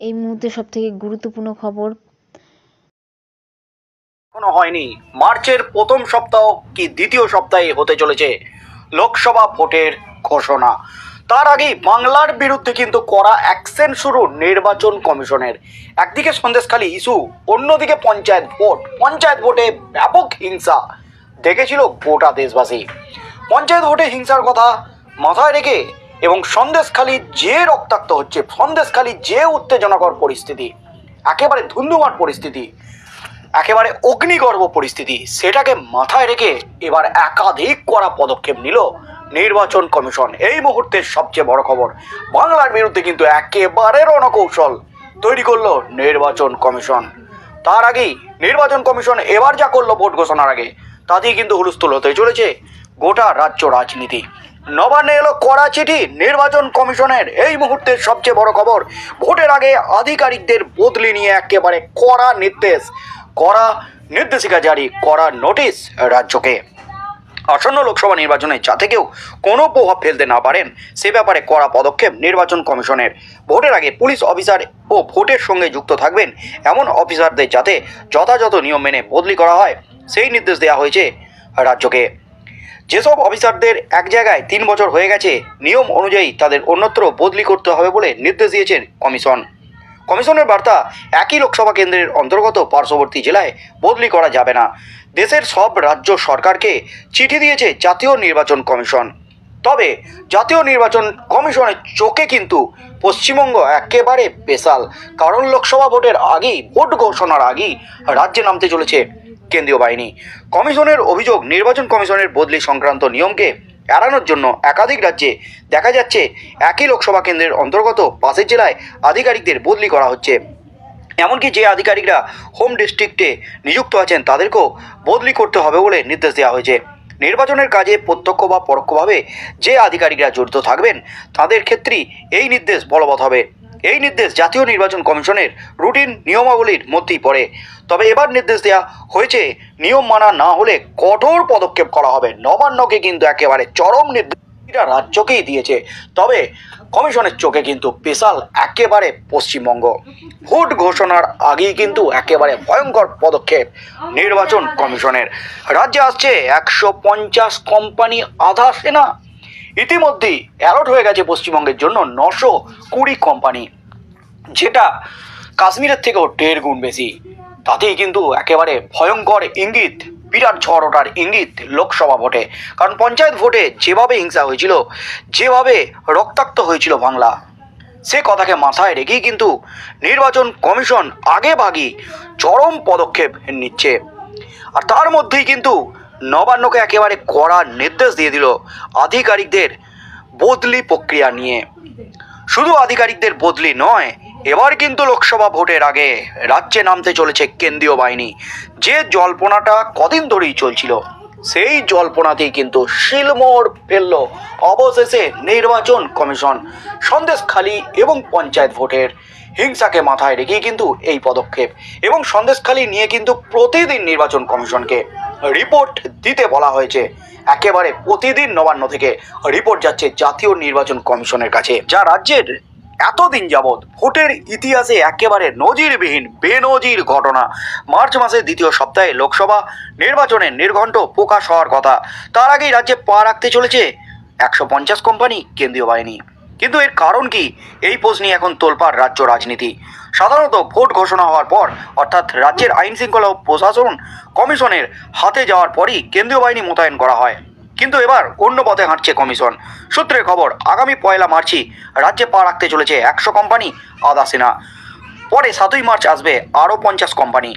এই মুহূর্তে সবথেকে গুরুত্বপূর্ণ খবর। এখনো হয়নি, মার্চের প্রথম সপ্তাহ কি দ্বিতীয় সপ্তাহে হতে চলেছে লোকসভা ভোটের ঘোষণা। তার আগেই বাংলার বিরুদ্ধে কিন্তু কড়া অ্যাকশন শুরু নির্বাচন কমিশনের। একদিকে সন্দেশখালী ইস্যু, অন্যদিকে পঞ্চায়েত ভোটে ব্যাপক হিংসা দেখেছিল গোটা দেশবাসী। পঞ্চায়েত ভোটে হিংসার কথা মাথায় রেখে এবং সন্দেশখালী যে রক্তাক্ত হচ্ছে, সন্দেশখালী যে উত্তেজনাকর পরিস্থিতি, একেবারে ধুন্ধুমার পরিস্থিতি, একেবারে অগ্নিগর্ভ পরিস্থিতি, সেটাকে মাথায় রেখে এবার একাধিক কড়া পদক্ষেপ নিল নির্বাচন কমিশন। এই মুহূর্তের সবচেয়ে বড় খবর, বাংলার বিরুদ্ধে কিন্তু একেবারে রণকৌশল তৈরি করলো নির্বাচন কমিশন। তার আগেই নির্বাচন কমিশন এবার যা করলো ভোট ঘোষণার আগে, তাতেই কিন্তু হুলস্থুল হতে চলেছে গোটা রাজ্য রাজনীতি। নবান্নে এলো কড়া চিঠি নির্বাচন কমিশনের। এই মুহূর্তের সবচেয়ে বড় খবর, ভোটের আগে আধিকারিকদের বদলি নিয়ে একেবারে কড়া নির্দেশিকা জারি, কড়া নোটিশ রাজ্যকে। আসন্ন লোকসভা নির্বাচনে যাতে কেউ কোনো প্রভাব ফেলতে না পারেন সে ব্যাপারে কড়া পদক্ষেপ নির্বাচন কমিশনের। ভোটের আগে পুলিশ অফিসার ও ভোটের সঙ্গে যুক্ত থাকবেন এমন অফিসারদের যাতে যথাযথ নিয়ম মেনে বদলি করা হয় সেই নির্দেশ দেওয়া হয়েছে রাজ্যকে। যেসব অফিসারদের এক জায়গায় 3 বছর হয়ে গেছে, নিয়ম অনুযায়ী তাদের অন্যত্র বদলি করতে হবে বলে নির্দেশ দিয়েছেন কমিশন। কমিশনের বার্তা, একই লোকসভা কেন্দ্রের অন্তর্গত পার্শ্ববর্তী জেলায় বদলি করা যাবে না। দেশের সব রাজ্য সরকারকে চিঠি দিয়েছে জাতীয় নির্বাচন কমিশন। তবে জাতীয় নির্বাচন কমিশনের চোখে কিন্তু পশ্চিমবঙ্গ একেবারে স্পেশাল, কারণ লোকসভা ভোটের আগেই, ভোট ঘোষণার আগেই রাজ্যে নামতে চলেছে কেন্দ্রীয় বাহিনী। কমিশনের অভিযোগ, নির্বাচন কমিশনের বদলি সংক্রান্ত নিয়মকে এড়ানোর জন্য একাধিক রাজ্যে দেখা যাচ্ছে একই লোকসভা কেন্দ্রের অন্তর্গত পাশের জেলায় আধিকারিকদের বদলি করা হচ্ছে। এমনকি যে আধিকারিকরা হোম ডিস্ট্রিক্টে নিযুক্ত আছেন তাদেরকেও বদলি করতে হবে বলে নির্দেশ দেওয়া হয়েছে। নির্বাচনের কাজে প্রত্যক্ষ বা পরোক্ষভাবে যে আধিকারিকরা জড়িত থাকবেন তাদের ক্ষেত্রেই এই নির্দেশ বলবৎ হবে। এই নির্দেশ জাতীয় নির্বাচন কমিশনের রুটিন নিয়মাবলীর মধ্যেই পড়ে। তবে এবার নির্দেশ দেওয়া হয়েছে নিয়ম মানা না হলে কঠোর পদক্ষেপ করা হবে। নবান্নকে কিন্তু একেবারে চরম নির্দেশ রাজ্যকেই দিয়েছে। তবে কমিশনের চোখে কিন্তু স্পেশাল একেবারে পশ্চিমবঙ্গ। ভোট ঘোষণার আগেই কিন্তু একেবারে ভয়ঙ্কর পদক্ষেপ নির্বাচন কমিশনের। রাজ্যে আসছে 150 কোম্পানি, আধা সেনা। ইতিমধ্যেই অ্যালার্ট হয়ে গেছে পশ্চিমবঙ্গের জন্য 920 কোম্পানি, যেটা কাশ্মীরের থেকেও 1.5 গুণ বেশি। তাতেই কিন্তু একেবারে ভয়ঙ্কর ইঙ্গিত, বিরাট ঝড় ওঠার ইঙ্গিত লোকসভা ভোটে। কারণ পঞ্চায়েত ভোটে যেভাবে হিংসা হয়েছিল, যেভাবে রক্তাক্ত হয়েছিল বাংলা, সে কথাকে মাথায় রেখেই কিন্তু নির্বাচন কমিশন আগে ভাগই চরম পদক্ষেপ নিচ্ছে। আর তার মধ্যেই কিন্তু নবান্নকে একেবারে কড়া নির্দেশ দিয়ে দিল আধিকারিকদের বদলি প্রক্রিয়া নিয়ে। শুধু আধিকারিকদের বদলি নয়, এবার কিন্তু লোকসভা ভোটের আগে রাজ্যে নামতে চলেছে কেন্দ্রীয় বাহিনী। যে জল্পনাটা কদিন ধরেই চলছিল, সেই জল্পনাতেই কিন্তু শিলমোহর ফেলল অবশেষে নির্বাচন কমিশন। সন্দেশখালী এবং পঞ্চায়েত ভোটের হিংসাকে মাথায় রেখেই কিন্তু এই পদক্ষেপ, এবং সন্দেশখালী নিয়ে কিন্তু প্রতিদিন নির্বাচন কমিশনকে রিপোর্ট দিতে বলা হয়েছে। একেবারে প্রতিদিন নবান্ন থেকে রিপোর্ট যাচ্ছে জাতীয় নির্বাচন কমিশনের কাছে, যা রাজ্যের এতদিন যাবৎ ভোটের ইতিহাসে একেবারে নজিরবিহীন বেনজির ঘটনা। মার্চ মাসের দ্বিতীয় সপ্তাহে লোকসভা নির্বাচনের নির্ঘণ্ট প্রকাশ হওয়ার কথা। তার আগেই রাজ্যে পা রাখতে চলেছে 150 কোম্পানি কেন্দ্রীয় বাহিনী। কিন্তু এর কারণ কি, এই প্রশ্নে এখন তোলপাড় রাজ্য রাজনীতি। সাধারণত ভোট ঘোষণা হওয়ার পর, অর্থাৎ রাজ্যের আইন শৃঙ্খলা ও প্রশাসন কমিশনের হাতে যাওয়ার পরই কেন্দ্রীয় বাহিনী মোতায়েন করা হয়। কিন্তু এবার অন্য পথে হাঁটছে কমিশন। সূত্রের খবর, আগামী 1 মার্চই রাজ্যে পা রাখতে চলেছে 100 কোম্পানি, আধা সেনা। পরে 7ই মার্চ আসবে আরও 50 কোম্পানি।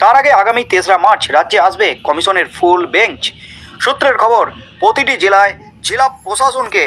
তার আগে আগামী 3রা মার্চ রাজ্যে আসবে কমিশনের ফুল বেঞ্চ। সূত্রের খবর, প্রতিটি জেলায় জেলা প্রশাসনকে